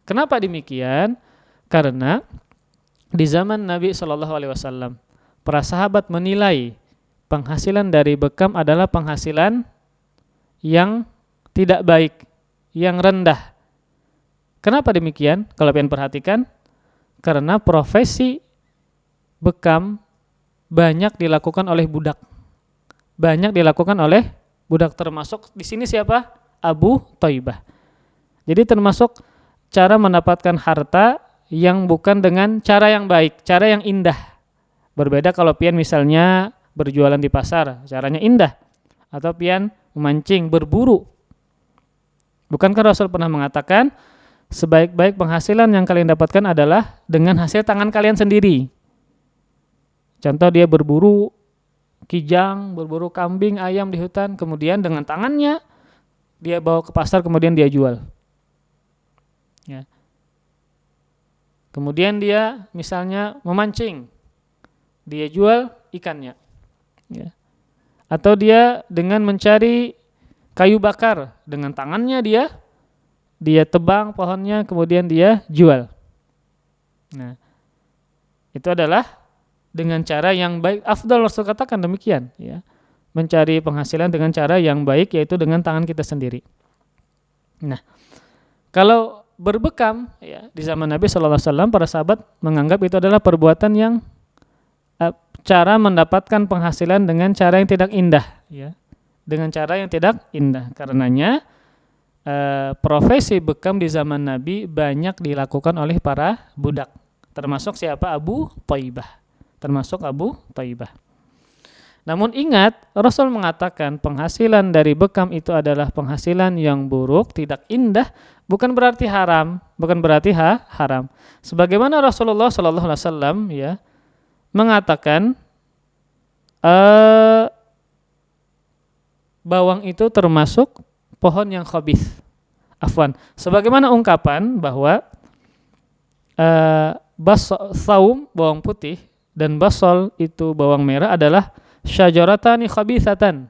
Kenapa demikian? Karena di zaman Nabi SAW, para sahabat menilai penghasilan dari bekam adalah penghasilan yang tidak baik, yang rendah. Kenapa demikian? Kalau kalian perhatikan, karena profesi bekam banyak dilakukan oleh budak. Termasuk di sini siapa? Abu Thaibah. Jadi termasuk cara mendapatkan harta yang bukan dengan cara yang baik, cara yang indah. Berbeda kalau pian misalnya berjualan di pasar, caranya indah. Atau pian memancing, berburu. Bukankah Rasul pernah mengatakan, sebaik-baik penghasilan yang kalian dapatkan adalah dengan hasil tangan kalian sendiri. Contoh, dia berburu kijang, berburu kambing, ayam di hutan, kemudian dengan tangannya dia bawa ke pasar, kemudian dia jual. Ya. Kemudian dia misalnya memancing, dia jual ikannya. Ya. Atau dia dengan mencari kayu bakar, dengan tangannya dia tebang pohonnya, kemudian dia jual. Nah, itu adalah dengan cara yang baik. Afdal, Rasul katakan demikian, ya. Mencari penghasilan dengan cara yang baik, yaitu dengan tangan kita sendiri. Nah, kalau berbekam, ya, di zaman Nabi SAW, para sahabat menganggap itu adalah perbuatan yang cara mendapatkan penghasilan dengan cara yang tidak indah, ya. Dengan cara yang tidak indah. Karenanya profesi bekam di zaman Nabi banyak dilakukan oleh para budak. Termasuk siapa? Abu Thaibah. Namun ingat, Rasul mengatakan penghasilan dari bekam itu adalah penghasilan yang buruk, tidak indah, bukan berarti haram, haram. Sebagaimana Rasulullah SAW, ya, mengatakan bawang itu termasuk pohon yang khabith. Sebagaimana ungkapan bahwa saum, bawang putih, dan basal itu bawang merah adalah syajaratani khabithatan,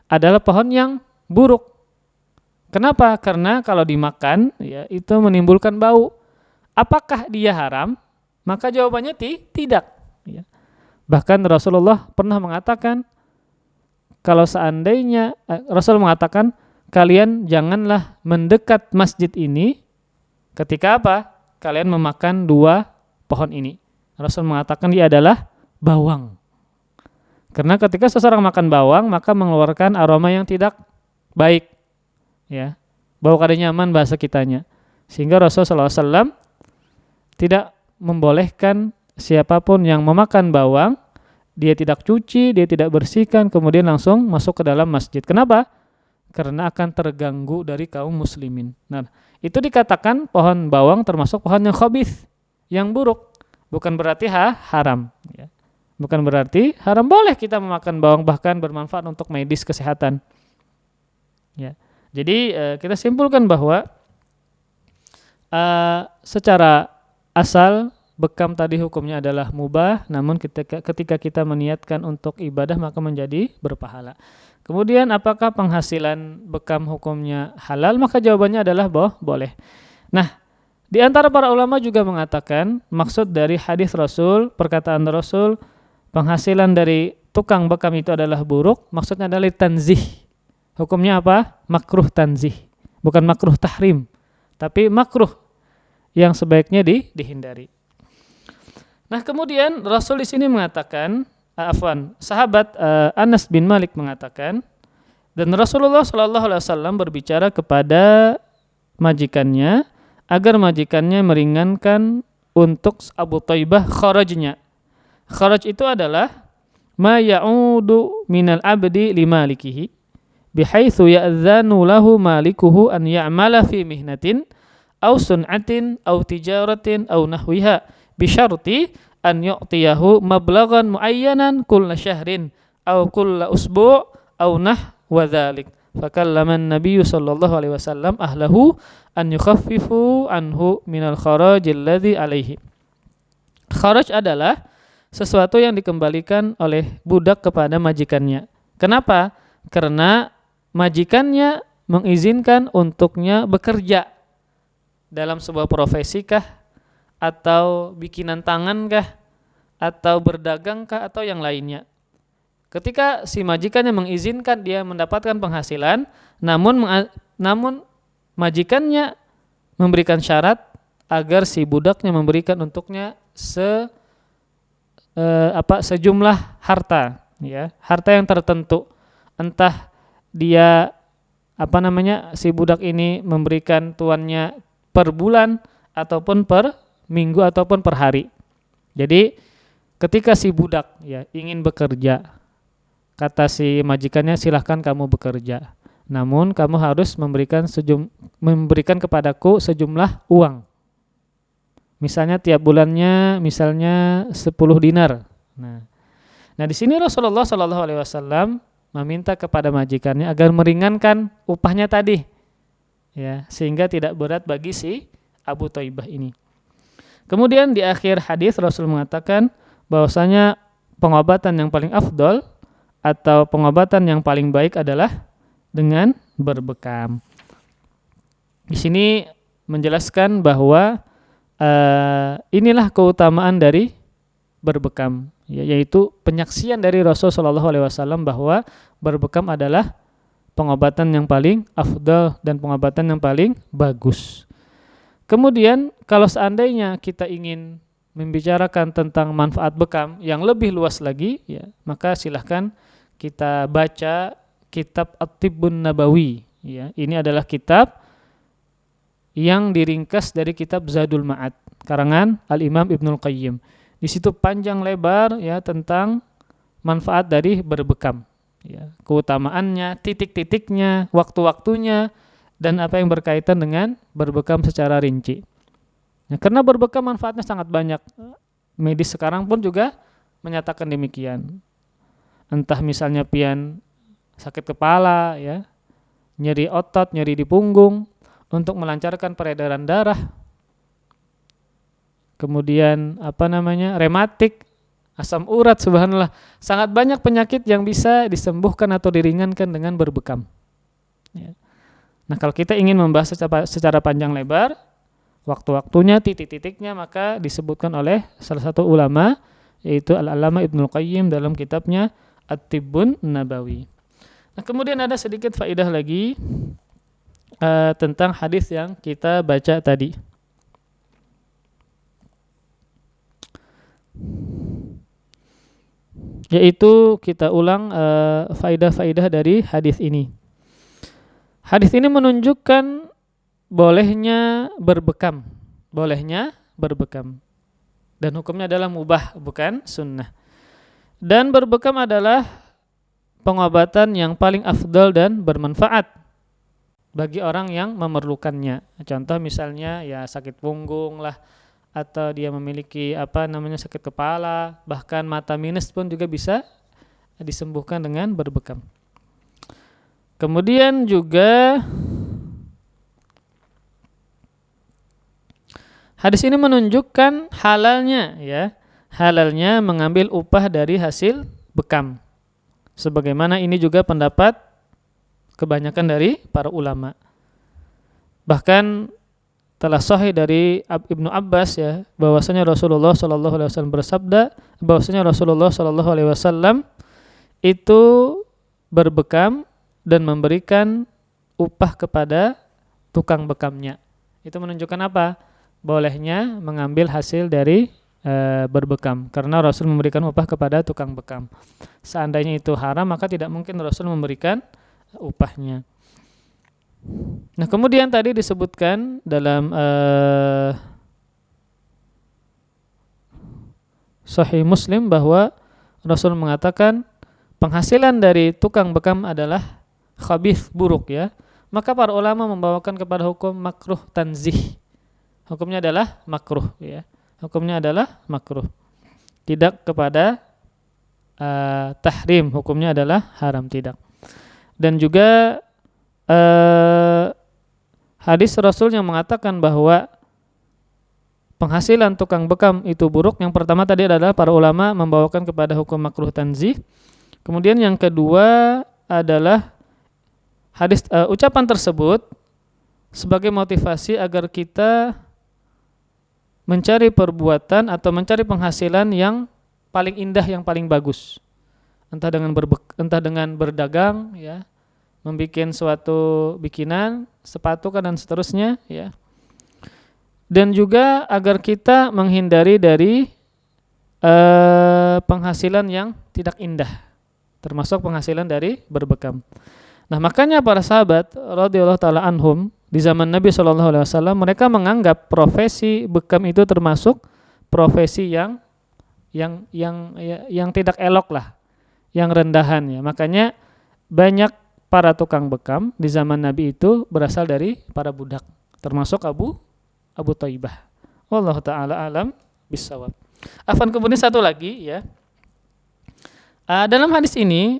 adalah pohon yang buruk. Kenapa? Karena kalau dimakan ya itu menimbulkan bau. Apakah dia haram? Maka jawabannya tidak. Ya. Bahkan Rasulullah pernah mengatakan kalau seandainya Rasul mengatakan kalian janganlah mendekat masjid ini ketika apa? Kalian memakan 2 pohon ini. Rasul mengatakan dia adalah bawang. Karena ketika seseorang makan bawang maka mengeluarkan aroma yang tidak baik. Ya. Bau kada nyaman bahasa kitanya. Sehingga Rasulullah SAW tidak membolehkan siapapun yang memakan bawang, dia tidak cuci, dia tidak bersihkan, kemudian langsung masuk ke dalam masjid. Kenapa? Karena akan terganggu dari kaum muslimin. Nah, itu dikatakan pohon bawang termasuk pohon yang khabith, yang buruk. Bukan berarti haram. Ya. Bukan berarti haram, boleh kita memakan bawang, bahkan bermanfaat untuk medis kesehatan. Ya. Jadi kita simpulkan bahwa secara asal bekam tadi hukumnya adalah mubah, namun ketika kita meniatkan untuk ibadah maka menjadi berpahala. Kemudian apakah penghasilan bekam hukumnya halal? Maka jawabannya adalah boleh. Nah, di antara para ulama juga mengatakan maksud dari hadis Rasul, perkataan Rasul, penghasilan dari tukang bekam itu adalah buruk, maksudnya adalah tanzih. Hukumnya apa? Makruh tanzih. Bukan makruh tahrim, tapi makruh yang sebaiknya dihindari. Nah, kemudian Rasul di sini mengatakan, sahabat Anas bin Malik mengatakan, dan Rasulullah SAW berbicara kepada majikannya agar majikannya meringankan untuk Abu Thaibah kharajnya. Kharaj itu adalah ma ya'udu minal abdi limalikihi bihaitsu ya'dzanu lahu malikuhu an ya'mala fi mihnatin aw sun'atin aw tijaratin aw nahwiha bi syarti an yu'tiyahu mablaghan muayyanan kulla syahrin aw kulla usbu' aw nahwa dzalik. Fakallama an-nabiy sallallahu alaihi wasallam ahlahu an yukhaffifu anhu minal kharaj alladhi alaihi. Kharaj adalah sesuatu yang dikembalikan oleh budak kepada majikannya. Kenapa? Karena majikannya mengizinkan untuknya bekerja dalam sebuah profesi kah, atau bikinan tangan kah, atau berdagang kah, atau yang lainnya. Ketika si majikannya mengizinkan dia mendapatkan penghasilan, namun majikannya memberikan syarat agar si budaknya memberikan untuknya sejumlah harta, ya, harta yang tertentu. Entah dia si budak ini memberikan tuannya per bulan ataupun per minggu ataupun per hari. Jadi ketika si budak ya ingin bekerja, kata si majikannya, silahkan kamu bekerja, namun kamu harus memberikan kepadaku sejumlah uang. Misalnya tiap bulannya 10 dinar. Nah di sini Rasulullah SAW meminta kepada majikannya agar meringankan upahnya tadi, ya, sehingga tidak berat bagi si Abu Thaibah ini. Kemudian di akhir hadis Rasul mengatakan bahwasanya pengobatan yang paling afdol atau pengobatan yang paling baik adalah dengan berbekam. Di sini menjelaskan bahwa inilah keutamaan dari berbekam, yaitu penyaksian dari Rasul SAW bahwa berbekam adalah pengobatan yang paling afdal dan pengobatan yang paling bagus. Kemudian kalau seandainya kita ingin membicarakan tentang manfaat bekam yang lebih luas lagi, ya, maka silahkan kita baca kitab At-Tibbun Nabawi. Ya, ini adalah kitab yang diringkas dari kitab Zadul Ma'ad karangan Al-Imam Ibnul Qayyim. Di situ panjang lebar ya tentang manfaat dari berbekam, ya, keutamaannya, titik-titiknya, waktu-waktunya, dan apa yang berkaitan dengan berbekam secara rinci. Nah, karena berbekam manfaatnya sangat banyak. Medis sekarang pun juga menyatakan demikian. Entah misalnya pian sakit kepala, ya, nyeri otot, nyeri di punggung, untuk melancarkan peredaran darah. Kemudian rematik, asam urat, subhanallah. Sangat banyak penyakit yang bisa disembuhkan atau diringankan dengan berbekam. Ya. Nah, kalau kita ingin membahas secara panjang lebar, waktu-waktunya, titik-titiknya, maka disebutkan oleh salah satu ulama, yaitu Al-Allamah Ibnul Qayyim dalam kitabnya At-Tibbun Nabawi. Nah, kemudian ada sedikit faedah lagi tentang hadis yang kita baca tadi. Yaitu kita ulang faedah-faedah dari hadis ini. Hadis ini menunjukkan bolehnya berbekam. Dan hukumnya adalah mubah, bukan sunnah. Dan berbekam adalah pengobatan yang paling afdal dan bermanfaat bagi orang yang memerlukannya. Contoh misalnya ya sakit punggung lah, atau dia memiliki sakit kepala, bahkan mata minus pun juga bisa disembuhkan dengan berbekam. Kemudian juga hadis ini menunjukkan halalnya mengambil upah dari hasil bekam. Sebagaimana ini juga pendapat kebanyakan dari para ulama. Bahkan telah sahih dari Ibnu Abbas bahwasanya Rasulullah sallallahu alaihi wasallam bersabda bahwasanya Rasulullah sallallahu alaihi wasallam itu berbekam dan memberikan upah kepada tukang bekamnya. Itu menunjukkan apa? Bolehnya mengambil hasil dari berbekam, karena Rasul memberikan upah kepada tukang bekam. Seandainya itu haram, maka tidak mungkin Rasul memberikan upahnya. Nah, kemudian tadi disebutkan dalam Sahih Muslim bahwa Rasul mengatakan penghasilan dari tukang bekam adalah khabith, buruk Maka para ulama membawakan kepada hukum makruh tanzih. Hukumnya adalah makruh Hukumnya adalah makruh. Tidak kepada tahrim, hukumnya adalah haram, tidak. Dan juga hadis Rasul yang mengatakan bahwa penghasilan tukang bekam itu buruk. Yang pertama tadi adalah para ulama membawakan kepada hukum makruh tanzih. Kemudian yang kedua adalah hadis ucapan tersebut sebagai motivasi agar kita mencari perbuatan atau mencari penghasilan yang paling indah, yang paling bagus. Entah dengan berdagang membikin suatu bikinan, sepatu dan seterusnya Dan juga agar kita menghindari dari penghasilan yang tidak indah, termasuk penghasilan dari berbekam. Nah, makanya para sahabat radhiyallahu taala anhum di zaman Nabi SAW mereka menganggap profesi bekam itu termasuk profesi yang tidak elok lah, yang rendahan Makanya banyak para tukang bekam di zaman Nabi itu berasal dari para budak, termasuk Abu Thaibah. Wallahu taala alam bissawab. Kemudian satu lagi dalam hadis ini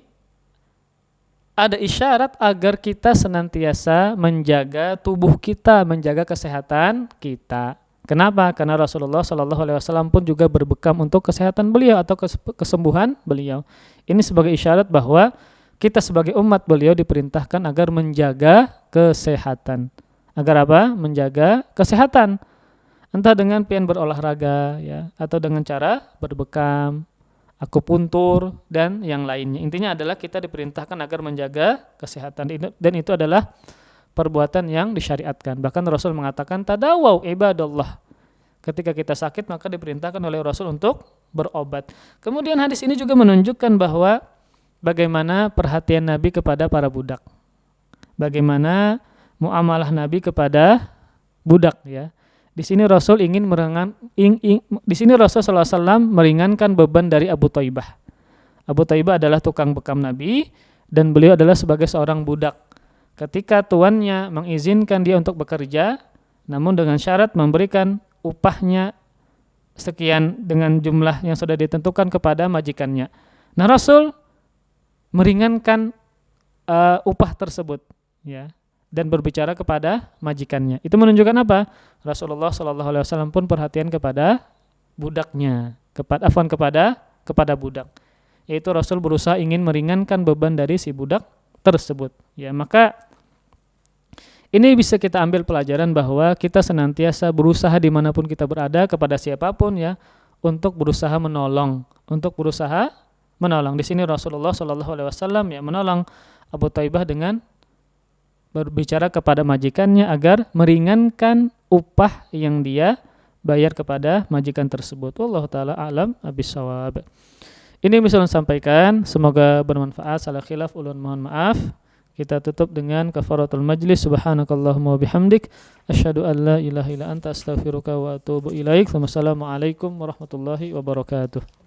ada isyarat agar kita senantiasa menjaga tubuh kita, menjaga kesehatan kita. Kenapa? Karena Rasulullah SAW pun juga berbekam untuk kesehatan beliau atau kesembuhan beliau. Ini sebagai isyarat bahwa kita sebagai umat beliau diperintahkan agar menjaga kesehatan. Agar apa? Menjaga kesehatan. Entah dengan pian berolahraga atau dengan cara berbekam, akupuntur dan yang lainnya. Intinya adalah kita diperintahkan agar menjaga kesehatan, dan itu adalah perbuatan yang disyariatkan. Bahkan Rasul mengatakan tadawau ibadallah. Ketika kita sakit maka diperintahkan oleh Rasul untuk berobat. Kemudian hadis ini juga menunjukkan bahwa bagaimana perhatian Nabi kepada para budak. Bagaimana muamalah Nabi kepada budak Di sini Rasul di sini Rasul sallallahu alaihi wasallam meringankan beban dari Abu Thaibah. Abu Thaibah adalah tukang bekam Nabi dan beliau adalah sebagai seorang budak. Ketika tuannya mengizinkan dia untuk bekerja, namun dengan syarat memberikan upahnya sekian dengan jumlah yang sudah ditentukan kepada majikannya. Nah, Rasul meringankan upah tersebut dan berbicara kepada majikannya. Itu menunjukkan apa? Rasulullah SAW pun perhatian kepada budaknya, kepada budak. Yaitu Rasul berusaha ingin meringankan beban dari si budak tersebut. Maka Ini bisa kita ambil pelajaran bahwa kita senantiasa berusaha dimanapun kita berada kepada siapapun ya untuk berusaha menolong, Di sini Rasulullah SAW ya menolong Abu Taibah dengan berbicara kepada majikannya agar meringankan upah yang dia bayar kepada majikan tersebut. Wallahu taala alam abissawab. Ini bisa sampaikan, semoga bermanfaat. Salah khilaf ulun mohon maaf. Kita tutup dengan kafaratul majlis. Subhanakallahumma wa bihamdik asyhadu an la ilaha illa anta astaghfiruka wa atubu ilaik. Wassalamualaikum warahmatullahi wabarakatuh.